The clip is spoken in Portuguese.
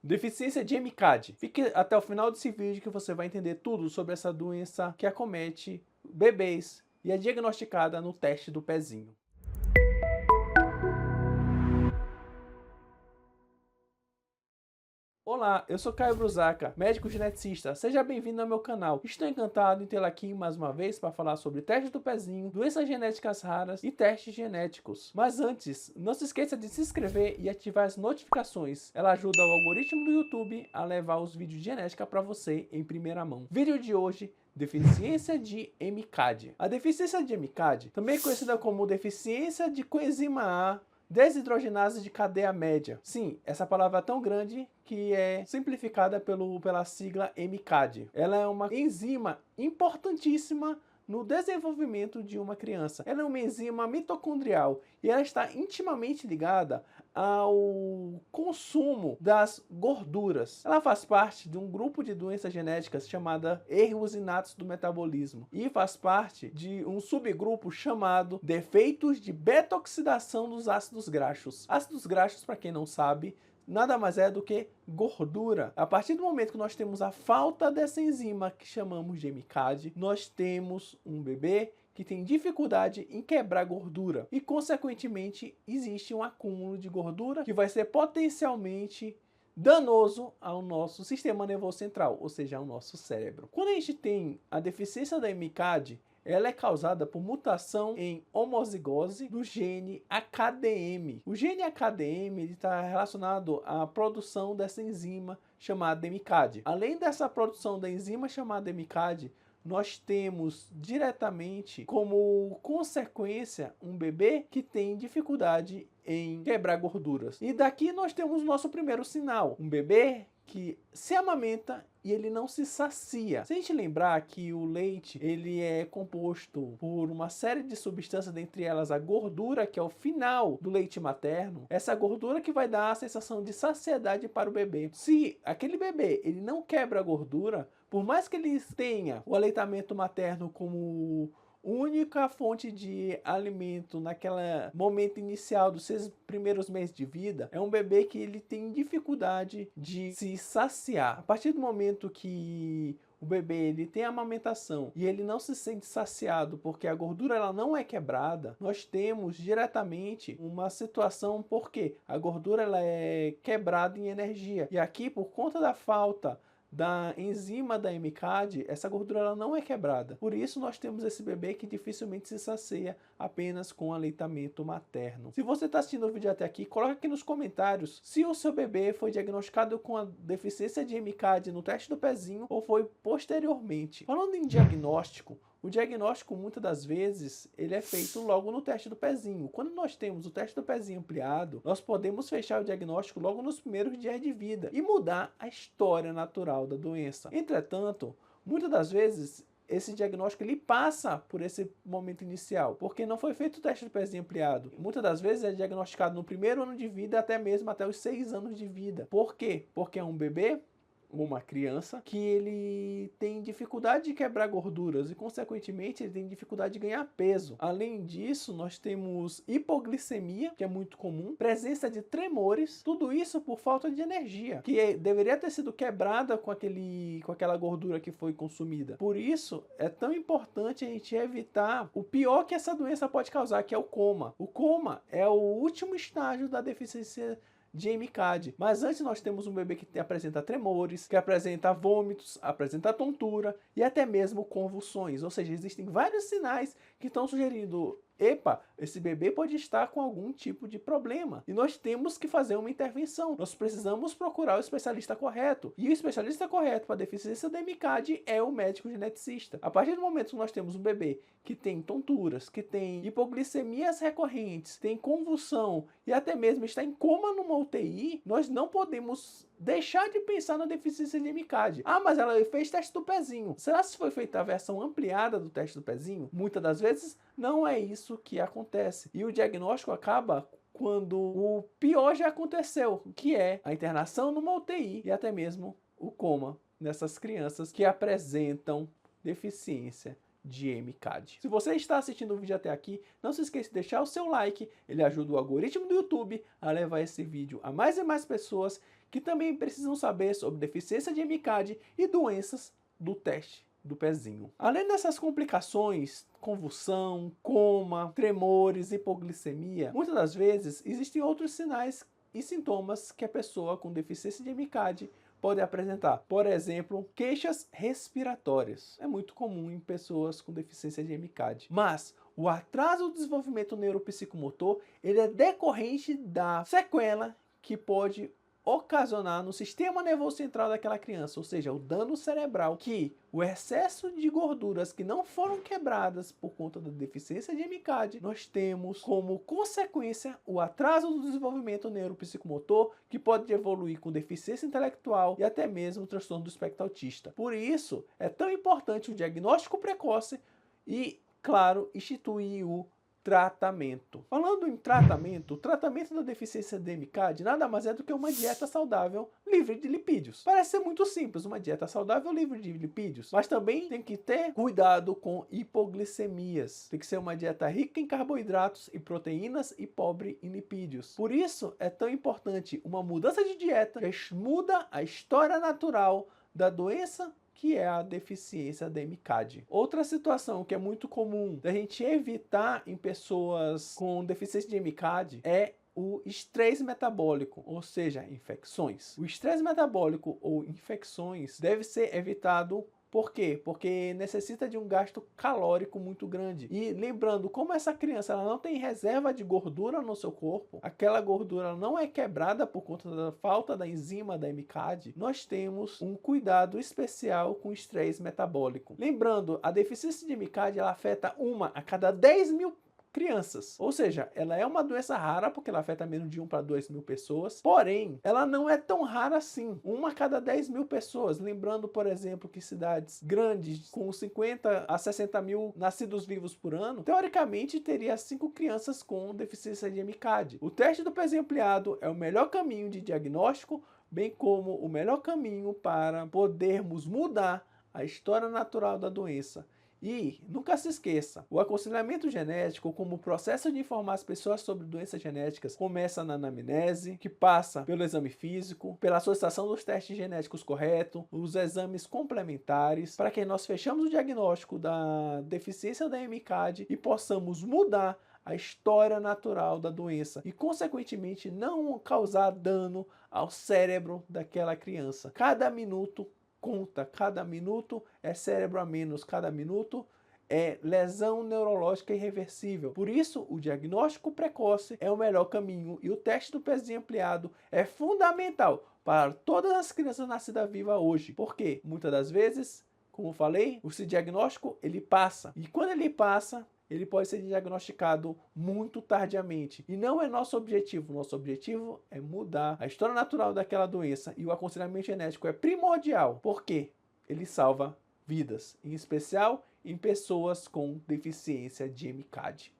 Deficiência de MCAD. Fique até o final desse vídeo que você vai entender tudo sobre essa doença que acomete bebês e é diagnosticada no teste do pezinho. Olá, eu sou Caio Brusaca, médico geneticista. Seja bem-vindo ao meu canal. Estou encantado em tê-lo aqui mais uma vez para falar sobre teste do pezinho, doenças genéticas raras e testes genéticos. Mas antes, não se esqueça de se inscrever e ativar as notificações. Ela ajuda o algoritmo do YouTube a levar os vídeos de genética para você em primeira mão. Vídeo de hoje: deficiência de MCAD. A deficiência de MCAD, também conhecida como deficiência de coenzima A desidrogenase de cadeia média. Sim, essa palavra é tão grande que é simplificada pela sigla MCAD. Ela é uma enzima importantíssima no desenvolvimento de uma criança. Ela é uma enzima mitocondrial e ela está intimamente ligada ao consumo das gorduras. Ela faz parte de um grupo de doenças genéticas chamada erros inatos do metabolismo e faz parte de um subgrupo chamado defeitos de beta-oxidação dos ácidos graxos. Ácidos graxos, para quem não sabe, nada mais é do que gordura. A partir do momento que nós temos a falta dessa enzima que chamamos de MCAD, nós temos um bebê que tem dificuldade em quebrar gordura e, consequentemente, existe um acúmulo de gordura que vai ser potencialmente danoso ao nosso sistema nervoso central, ou seja, ao nosso cérebro. Quando a gente tem a deficiência da MCAD, ela é causada por mutação em homozigose do gene AKDM. O gene AKDM está relacionado à produção dessa enzima chamada MCAD. Além dessa produção da enzima chamada MCAD, nós temos diretamente como consequência um bebê que tem dificuldade em quebrar gorduras. E daqui nós temos o nosso primeiro sinal, um bebê que se amamenta e ele não se sacia. Se a gente lembrar que o leite ele é composto por uma série de substâncias, dentre elas a gordura, que é o final do leite materno, essa gordura que vai dar a sensação de saciedade para o bebê. Se aquele bebê ele não quebra a gordura, por mais que ele tenha o aleitamento materno como única fonte de alimento naquele momento inicial dos 6 primeiros meses de vida, é um bebê que ele tem dificuldade de se saciar. A partir do momento que o bebê ele tem a amamentação e ele não se sente saciado porque a gordura ela não é quebrada, nós temos diretamente uma situação porque a gordura ela é quebrada em energia. E aqui, por conta da falta da enzima da MCAD, essa gordura ela não é quebrada. Por isso nós temos esse bebê que dificilmente se sacia apenas com aleitamento materno. Se você está assistindo o vídeo até aqui, coloca aqui nos comentários se o seu bebê foi diagnosticado com a deficiência de MCAD no teste do pezinho ou foi posteriormente. Falando em diagnóstico, o diagnóstico, muitas das vezes, ele é feito logo no teste do pezinho. Quando nós temos o teste do pezinho ampliado, nós podemos fechar o diagnóstico logo nos primeiros dias de vida e mudar a história natural da doença. Entretanto, muitas das vezes, esse diagnóstico ele passa por esse momento inicial, porque não foi feito o teste do pezinho ampliado. Muitas das vezes é diagnosticado no primeiro ano de vida, até mesmo até os 6 anos de vida. Por quê? Porque é um bebê, uma criança, que ele tem dificuldade de quebrar gorduras e, consequentemente, ele tem dificuldade de ganhar peso. Além disso, nós temos hipoglicemia, que é muito comum, presença de tremores, tudo isso por falta de energia, que deveria ter sido quebrada com aquela gordura que foi consumida. Por isso, é tão importante a gente evitar o pior que essa doença pode causar, que é o coma. O coma é o último estágio da deficiência de MCAD. Mas antes nós temos um bebê que apresenta tremores, que apresenta vômitos, apresenta tontura e até mesmo convulsões. Ou seja, existem vários sinais que estão sugerindo: epa, esse bebê pode estar com algum tipo de problema e nós temos que fazer uma intervenção. Nós precisamos procurar o especialista correto. E o especialista correto para a deficiência da MCAD é o médico geneticista. A partir do momento que nós temos um bebê que tem tonturas, que tem hipoglicemias recorrentes, tem convulsão e até mesmo está em coma numa UTI, nós não podemos deixar de pensar na deficiência de MCAD. Ah, mas ela fez teste do pezinho. Será que foi feita a versão ampliada do teste do pezinho? Muitas das vezes não é isso que acontece. E o diagnóstico acaba quando o pior já aconteceu, que é a internação numa UTI e até mesmo o coma nessas crianças que apresentam deficiência de MCAD. Se você está assistindo o vídeo até aqui, não se esqueça de deixar o seu like, ele ajuda o algoritmo do YouTube a levar esse vídeo a mais e mais pessoas que também precisam saber sobre deficiência de MCAD e doenças do teste do pezinho. Além dessas complicações, convulsão, coma, tremores, hipoglicemia, muitas das vezes existem outros sinais e sintomas que a pessoa com deficiência de MCAD pode apresentar. Por exemplo, queixas respiratórias. É muito comum em pessoas com deficiência de MCAD. Mas o atraso do desenvolvimento neuropsicomotor, ele é decorrente da sequela que pode ocasionar no sistema nervoso central daquela criança, ou seja, o dano cerebral, que o excesso de gorduras que não foram quebradas por conta da deficiência de MCAD, nós temos como consequência o atraso do desenvolvimento neuropsicomotor, que pode evoluir com deficiência intelectual e até mesmo transtorno do espectro autista. Por isso, é tão importante o diagnóstico precoce e, claro, instituir o tratamento. Falando em tratamento, o tratamento da deficiência de MCAD nada mais é do que uma dieta saudável livre de lipídios. Parece ser muito simples, uma dieta saudável livre de lipídios, mas também tem que ter cuidado com hipoglicemias. Tem que ser uma dieta rica em carboidratos e proteínas e pobre em lipídios. Por isso é tão importante uma mudança de dieta que muda a história natural da doença, que é a deficiência de MCAD. Outra situação que é muito comum da gente evitar em pessoas com deficiência de MCAD é o estresse metabólico, ou seja, infecções. O estresse metabólico ou infecções deve ser evitado. Por quê? Porque necessita de um gasto calórico muito grande. E lembrando, como essa criança ela não tem reserva de gordura no seu corpo, aquela gordura não é quebrada por conta da falta da enzima da MCAD, nós temos um cuidado especial com o estresse metabólico. Lembrando, a deficiência de MCAD ela afeta uma a cada 10 mil crianças. Ou seja, ela é uma doença rara porque ela afeta menos de 1 para 2 mil pessoas. Porém, ela não é tão rara assim. Uma a cada 10 mil pessoas. Lembrando, por exemplo, que cidades grandes com 50 a 60 mil nascidos vivos por ano, teoricamente teria 5 crianças com deficiência de MCAD. O teste do pezinho ampliado é o melhor caminho de diagnóstico, bem como o melhor caminho para podermos mudar a história natural da doença. E nunca se esqueça, o aconselhamento genético, como o processo de informar as pessoas sobre doenças genéticas, começa na anamnese, que passa pelo exame físico, pela solicitação dos testes genéticos corretos, os exames complementares, para que nós fechamos o diagnóstico da deficiência da MCAD e possamos mudar a história natural da doença e, consequentemente, não causar dano ao cérebro daquela criança. Cada minuto conta, cada minuto é cérebro a menos, cada minuto é lesão neurológica irreversível. Por isso, o diagnóstico precoce é o melhor caminho e o teste do pezinho ampliado é fundamental para todas as crianças nascidas vivas hoje. Porque muitas das vezes, como eu falei, esse diagnóstico ele passa e quando ele passa, ele pode ser diagnosticado muito tardiamente. E não é nosso objetivo. Nosso objetivo é mudar a história natural daquela doença. E o aconselhamento genético é primordial. Porque ele salva vidas. Em especial em pessoas com deficiência de MCAD.